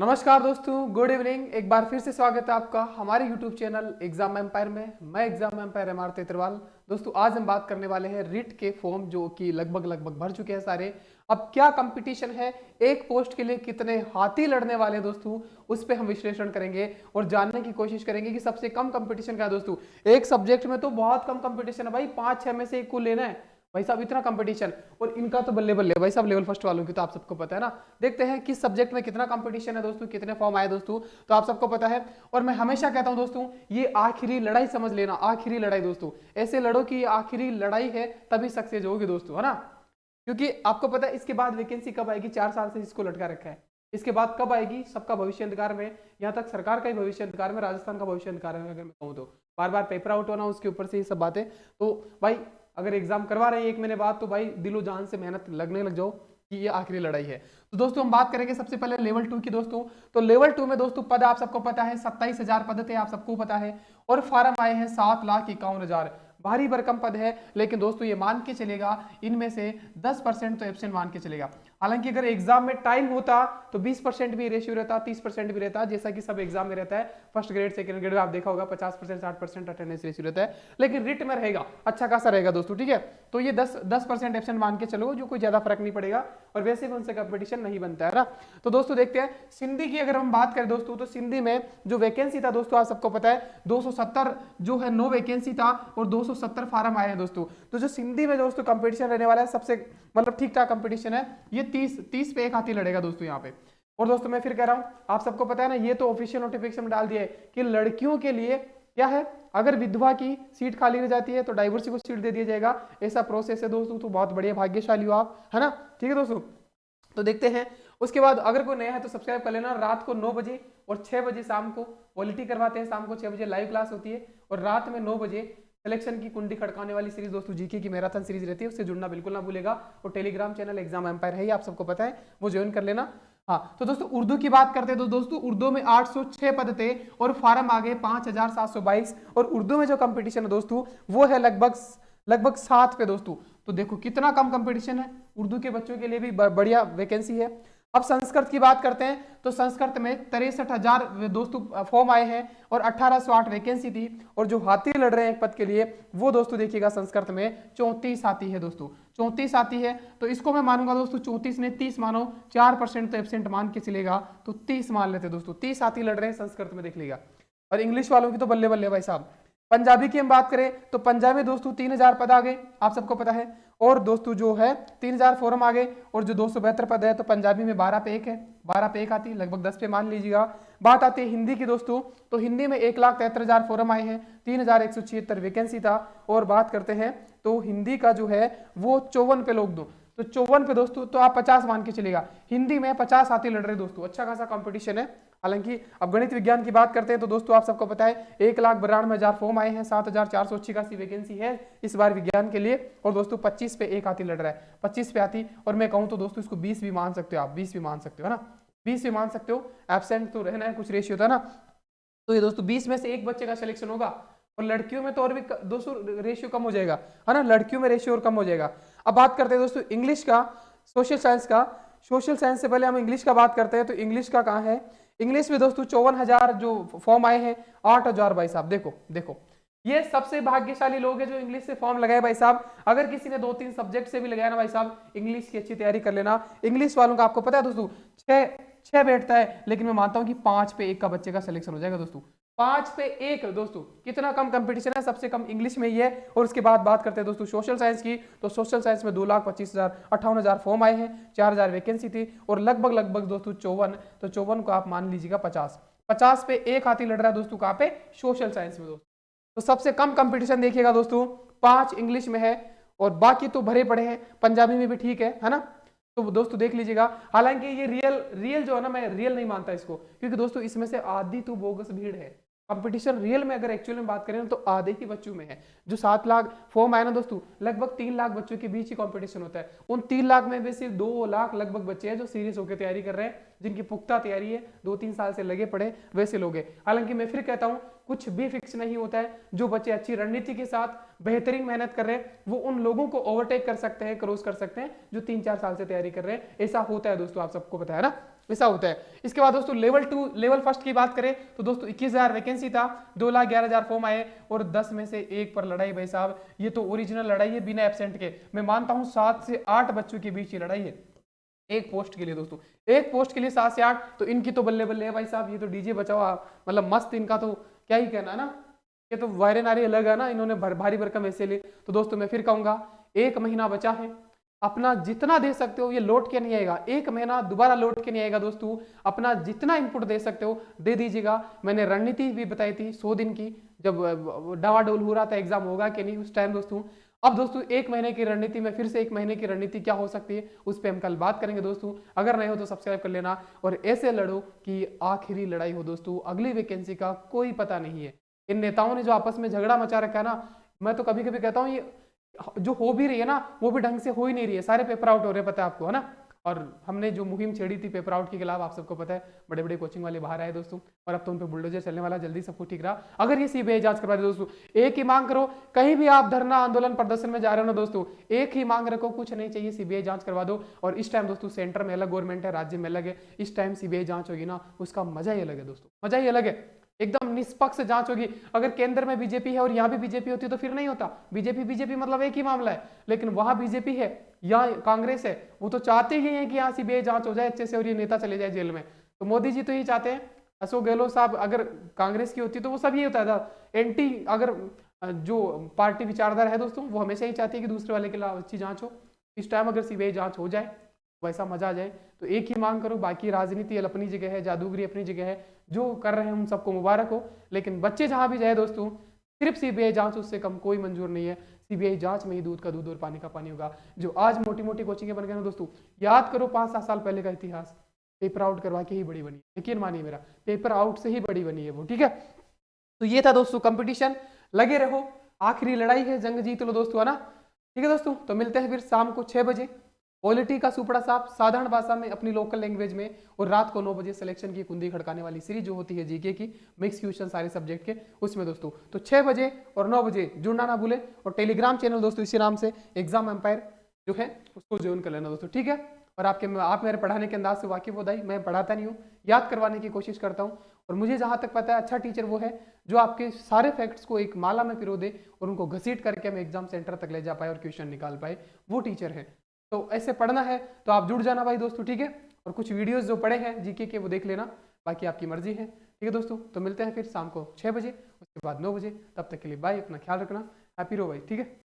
नमस्कार दोस्तों, good evening. एक बार फिर से स्वागत है आपका हमारे यूट्यूब चैनल एग्जाम एम्पायर में। मैं exam empire M R Tetarwal. दोस्तों आज हम बात करने वाले हैं रिट के फॉर्म जो कि लगभग भर चुके हैं सारे। अब क्या कंपटीशन है, एक पोस्ट के लिए कितने हाथी लड़ने वाले हैं दोस्तों, उस पर हम विश्लेषण करेंगे और जानने की कोशिश करेंगे कि सबसे कम कंपटीशन क्या है। दोस्तों एक सब्जेक्ट में तो बहुत कम कंपटीशन है भाई, 5-6 में से एक को लेना है भाई साहब, इतना कंपटीशन। और इनका तो बल्ले बल्ले भाई साहब, लेवल फर्स्ट वालों की तो आप सबको पता है ना। देखते हैं किस सब्जेक्ट में कितना कंपटीशन है दोस्तों, कितने फॉर्म आए दोस्तों, तो आप सबको पता है। और मैं हमेशा कहता हूं दोस्तों, ये आखिरी लड़ाई समझ लेना, आखिरी लड़ाई दोस्तों। ऐसे लड़ो कि आखिरी लड़ाई है, तभी सक्सेस होगी दोस्तों, है ना। क्योंकि आपको पता है इसके बाद वैकेंसी कब आएगी, 4 साल से इसको लटका रखा है। इसके बाद कब आएगी, सबका भविष्य अंधकार में, यहाँ तक सरकार का ही भविष्य अंधकार में, राजस्थान का भविष्य अंधकार में। अगर मैं कहूँ तो बार बार पेपर आउट होना, उसके ऊपर से ये सब बातें। तो भाई अगर एग्जाम करवा रहे हैं 1 महीने बाद, तो भाई दिलो जान से मेहनत लगने लग जाओ कि ये आखिरी लड़ाई है। तो दोस्तों हम बात करेंगे सबसे पहले लेवल 2 की दोस्तों। तो लेवल 2 में दोस्तों पद आप सबको पता है, 27,000 पद थे, आप सबको पता है। और फार्म आए हैं 7,51,000। भारी भरकम पद है, लेकिन दोस्तों ये मान के चलेगा इनमें से 10% तो एब्सेंट मान के चलेगा। हालांकि अगर एग्जाम में टाइम होता तो 20% भी रेशियो रहता, 30% भी रहता, जैसा कि सब एग्जाम में रहता है। फर्स्ट ग्रेड सेकंड ग्रेड में आप देखा होगा 50% 60% अटेंडेंस रेशियो रहता है, लेकिन रिट में रहेगा अच्छा खासा रहेगा दोस्तों, ठीक है। तो ये 10% एब्सेंट मान के चलो, जो कोई ज्यादा फर्क नहीं पड़ेगा, और वैसे भी उनसे कंपटीशन नहीं बनता है ना। तो दोस्तों देखते हैं सिंधी की अगर हम बात करें दोस्तों, तो सिंधी में जो वैकेंसी था दोस्तों, आप सबको पता है 270 जो है नो वैकेंसी था, और 270 फार्म आए हैं दोस्तों। तो जो सिंधी में दोस्तों कंपटीशन रहने वाला है, सबसे मतलब ठीक ठाक कंपटीशन है। ये 30 पे एक हाथी लड़ेगा दोस्तों यहाँ पे। और दोस्तों मैं फिर कह रहा हूं, आप सबको पता है ना, ये तो ऑफिशियल नोटिफिकेशन में डाल दिया है कि लड़कियों के लिए क्या है, अगर विधवा की सीट खाली रह जाती है तो डाइवर्सी को सीट दे दिया जाएगा, ऐसा प्रोसेस है दोस्तों। तो बहुत बढ़िया, भाग्यशाली हो आप, है ना, ठीक है दोस्तों। तो देखते हैं उसके बाद, अगर कोई नया है तो सब्सक्राइब कर लेना। रात को 9 बजे और 6 बजे शाम को पॉलिटी करवाते हैं, शाम को 6 बजे लाइव क्लास होती है, और रात में 9 बजे सिलेक्शन की कुंडी खड़काने वाली सीरीज दोस्तों, जीके की मैराथन सीरीज रहती है, उससे जुड़ना बिल्कुल ना भूलेगा। और टेलीग्राम चैनल एग्जाम एम्पायर है, आप सबको पता है, वो ज्वाइन कर लेना। हाँ तो दोस्तों उर्दू की बात करते हैं तो दोस्तों उर्दू में 806 पद थे, और फार्म आ गए 5,722। और उर्दू में जो कंपटीशन है दोस्तों, वो है लगभग 7 पे दोस्तों। तो देखो कितना कम कंपटीशन है, उर्दू के बच्चों के लिए भी बढ़िया वैकेंसी है। अब संस्कृत की बात करते हैं तो संस्कृत में 63,000 दोस्तों फॉर्म आए हैं, और 1808 वैकेंसी थी। और जो हाथी लड़ रहे हैं एक पद के लिए, वो दोस्तों देखिएगा संस्कृत में 34 हाथी है दोस्तों, 34 हाथी है। तो इसको मैं मानूंगा दोस्तों 34 ने 30 मानो, 4% तो एब्सेंट मान के चलेगा, तो 30 मान लेते दोस्तों। 30 हाथी लड़ रहे हैं संस्कृत में, देख लीजिएगा। और इंग्लिश वालों की तो बल्ले बल्ले भाई साहब। पंजाबी की हम बात करें तो पंजाब में दोस्तों 3,000 पद आ गए, आप सबको पता है। और दोस्तों जो है 3,000 फॉर्म आ गए, और जो 272 पद है, तो पंजाबी में 12 पे 1 है, 12 पे 1 आती, लगभग 10 पे मान लीजिएगा। बात आती है हिंदी की दोस्तों, तो हिंदी में 1,73,000 फॉर्म आए हैं, 3,176 वैकेंसी था। और बात करते हैं तो हिंदी का जो है वो 54 पे लोग दो, तो 54 पे दोस्तों तो आप 50 मान के चलेगा, हिंदी में 50 हाथी लड़ रहे दोस्तों, अच्छा खासा कंपटीशन है। हालांकि अब गणित विज्ञान की बात करते हैं तो दोस्तों आप सबको पता है 1,92,000 फॉर्म आए हैं, 7,486 वैकेंसी है इस बार विज्ञान के लिए। और दोस्तों 25 पे एक हाथी लड़ रहा है, 25 पे हाथी। और मैं कहूं तो दोस्तों इसको 20 भी मान सकते हो आप, 20 भी मान सकते हो, है ना, 20 भी मान सकते हो। एब्सेंट तो रहना है, कुछ रेशियो था ना। तो ये दोस्तों 20 में से एक बच्चे का सिलेक्शन होगा। और लड़कियों में तो और भी 200 रेशियो कम हो जाएगा, है ना, लड़कियों में रेशियो और कम हो जाएगा। अब बात करते हैं दोस्तों इंग्लिश का, सोशल साइंस का। सोशल साइंस से पहले हम इंग्लिश का बात करते हैं, तो इंग्लिश का कहाँ है, इंग्लिश में दोस्तों 54,000 जो फॉर्म आए हैं, 8,000 भाई साहब। देखो देखो ये सबसे भाग्यशाली लोग हैं जो इंग्लिश से फॉर्म लगाए भाई साहब। अगर किसी ने 2-3 सब्जेक्ट से भी लगाया ना भाई साहब, इंग्लिश की अच्छी तैयारी कर लेना। इंग्लिश वालों का आपको पता है दोस्तों 6 बैठता है, लेकिन मैं मानता हूं कि 5 पे 1 का बच्चे का सिलेक्शन हो जाएगा दोस्तों, 5 पे 1 दोस्तों। कितना कम कंपटीशन है, सबसे कम इंग्लिश में ही है। और उसके बाद बात करते हैं दोस्तों सोशल साइंस की, तो सोशल साइंस में 2,25,000 58,000 फॉर्म आए हैं, 4,000 वैकेंसी थी। और लगभग दोस्तों 54, तो 54 को आप मान लीजिएगा 50 पे 1 हाथी लड़ रहा है दोस्तों, कहाँ पे, सोशल साइंस में दोस्तों। तो सबसे कम कंपटीशन देखिएगा दोस्तों 5 इंग्लिश में है, और बाकी तो भरे पड़े हैं, पंजाबी में भी ठीक है ना। तो दोस्तों देख लीजिएगा। हालांकि ये रियल जो है ना, मैं रियल नहीं मानता इसको, क्योंकि दोस्तों इसमें से आधी तो बोगस भीड़ है। कंपटीशन रियल में अगर एक्चुअल में बात करें तो आधे ही बच्चों में है। जो 7 लाख फॉर्म आए ना दोस्तों, लगभग 3 लाख बच्चों के बीच ही कंपटीशन होता है। उन 3 लाख में भी सिर्फ 2 लाख लगभग बच्चे हैं जो सीरियस होकर तैयारी कर रहे हैं, जिनकी पुख्ता तैयारी है, 2-3 साल से लगे पड़े वैसे लोग हैं। हालांकि मैं फिर कहता हूं कुछ भी फिक्स नहीं होता है। जो बच्चे अच्छी रणनीति के साथ बेहतरीन मेहनत कर रहे हैं, वो उन लोगों को ओवरटेक कर सकते हैं, क्रॉस कर सकते हैं जो 3-4 साल से तैयारी कर रहे हैं। ऐसा होता है दोस्तों, आप सबको पता है ना। ऐसा होता है। इसके बाद दोस्तों लेवल फर्स्ट की बात करें तो दोस्तों 21,000 वैकेंसी था, 2,11,000 फॉर्म आए और 10 में से एक पर लड़ाई। भाई साहब ये तो ओरिजिनल लड़ाई है बिना एब्सेंट के। मैं मानता हूं 7 से 8 बच्चों के बीच ये लड़ाई है एक पोस्ट के लिए दोस्तों, एक पोस्ट के लिए 7 से 8। तो इनकी तो बल्ले बल्ले है भाई साहब, ये तो डीजे बचाओ, मतलब मस्त, इनका तो क्या ही कहना है ना। ये तो वायरे नारे अलग है ना, इन्होंने भारी भरकम ऐसे लिए। तो दोस्तों मैं फिर कहूंगा 1 महीना बचा है, अपना जितना दे सकते हो, ये लौट के नहीं आएगा, 1 महीना दोबारा लौट के नहीं आएगा दोस्तों। अपना जितना इनपुट दे सकते हो दे दीजिएगा। मैंने रणनीति भी बताई थी 100 दिन की, जब डावाडोल हो रहा था एग्जाम होगा कि नहीं उस टाइम दोस्तों। अब दोस्तों 1 महीने की रणनीति में फिर से 1 महीने की रणनीति क्या हो सकती है उस पर हम कल बात करेंगे दोस्तों। अगर नहीं हो तो सब्सक्राइब कर लेना और ऐसे लड़ो कि आखिरी लड़ाई हो दोस्तों। अगली वैकेंसी का कोई पता नहीं है। इन नेताओं ने जो आपस में झगड़ा मचा रखा है ना, मैं तो कभी कभी कहता हूँ ये जो हो भी रही है ना वो भी ढंग से हो ही नहीं रही है। सारे पेपर आउट हो रहे हैं, पता है आपको, है ना। और हमने जो मुहिम छेड़ी थी पेपर आउट के खिलाफ, आप सबको पता है, बड़े बड़े कोचिंग वाले बाहर आए दोस्तों, और अब तो उन पे बुलडोजर चलने वाला, जल्दी सब कुछ ठीक रहा। अगर ये सीबीआई जांच करवा दे दोस्तों, एक ही मांग करो, कहीं भी आप धरना आंदोलन प्रदर्शन में जा रहे हो ना दोस्तों, एक ही मांग रखो, कुछ नहीं चाहिए, सीबीआई जांच करवा दो। और इस टाइम दोस्तों सेंटर में अलग गवर्नमेंट है, राज्य में अलग है, इस टाइम सीबीआई जांच होगी ना उसका मजा ही अलग है दोस्तों, मजा ही अलग है। एकदम निष्पक्ष जांच होगी। अगर केंद्र में बीजेपी है और यहाँ भी बीजेपी होती तो फिर नहीं होता। बीजेपी मतलब एक ही मामला है, लेकिन वहां बीजेपी है यहाँ कांग्रेस है, वो तो चाहते ही हैं कि यहाँ सीबीआई जांच हो जाए अच्छे से और ये नेता चले जाए जेल में। तो मोदी जी तो यही चाहते हैं। अशोक गहलोत साहब अगर कांग्रेस की होती तो वो सब यही होता था, एंटी, अगर जो पार्टी विचारधारा है दोस्तों वो हमेशा ही चाहती है कि दूसरे वाले के खिलाफ अच्छी जांच हो। इस टाइम अगर सीबीआई जांच हो जाए वैसा मजा आ जाए। तो एक ही मांग करो, बाकी राजनीति अपनी जगह है, जादूगरी अपनी जगह है, जो कर रहे हैं उन सबको मुबारक हो। लेकिन बच्चे जहां भी जाए दोस्तों, सिर्फ सीबीआई जांच, उससे कम कोई मंजूर नहीं है। सीबीआई जांच में ही दूध का दूध और पानी का पानी होगा। जो आज मोटी मोटी कोचिंगें बन गए ना दोस्तों, याद करो 5-7 साल पहले का इतिहास, पेपर आउट करवा के ही बड़ी बनी, यकीन मानिए मेरा, पेपर आउट से ही बड़ी बनी है वो, ठीक है। तो ये था दोस्तों कंपटीशन, लगे रहो, आखिरी लड़ाई है, जंग जीत लो दोस्तों, है ना। ठीक है दोस्तों, तो मिलते हैं फिर शाम को 6 बजे पॉलिटी का सुपड़ा साहब साधारण भाषा में अपनी लोकल लैंग्वेज में, और रात को 9 बजे सिलेक्शन की कुंडी खड़काने वाली सीरीज जो होती है जीके की, मिक्स क्वेश्चन सारे सब्जेक्ट के, उसमें दोस्तों। तो 6 बजे और 9 बजे जुड़ना ना भूले, और टेलीग्राम चैनल दोस्तों इसी नाम से एग्जाम एम्पायर जो है उसको ज्वाइन कर लेना दोस्तों, ठीक है। और आप मेरे पढ़ाने के अंदाज से वाकिफ हो जाए, मैं पढ़ाता नहीं हूँ, याद करवाने की कोशिश करता हूँ। और मुझे जहां तक पता है अच्छा टीचर वो है जो आपके सारे फैक्ट्स को एक माला में पिरो दे और उनको घसीट करके हमें एग्जाम सेंटर तक ले जा पाए और क्वेश्चन निकाल पाए, वो टीचर है। तो ऐसे पढ़ना है तो आप जुड़ जाना भाई दोस्तों, ठीक है। और कुछ वीडियोस जो पढ़े हैं जीके के वो देख लेना, बाकी आपकी मर्जी है, ठीक है दोस्तों। तो मिलते हैं फिर शाम को 6 बजे, उसके बाद 9 बजे, तब तक के लिए बाय, अपना ख्याल रखना, हैप्पी रहो भाई, ठीक है।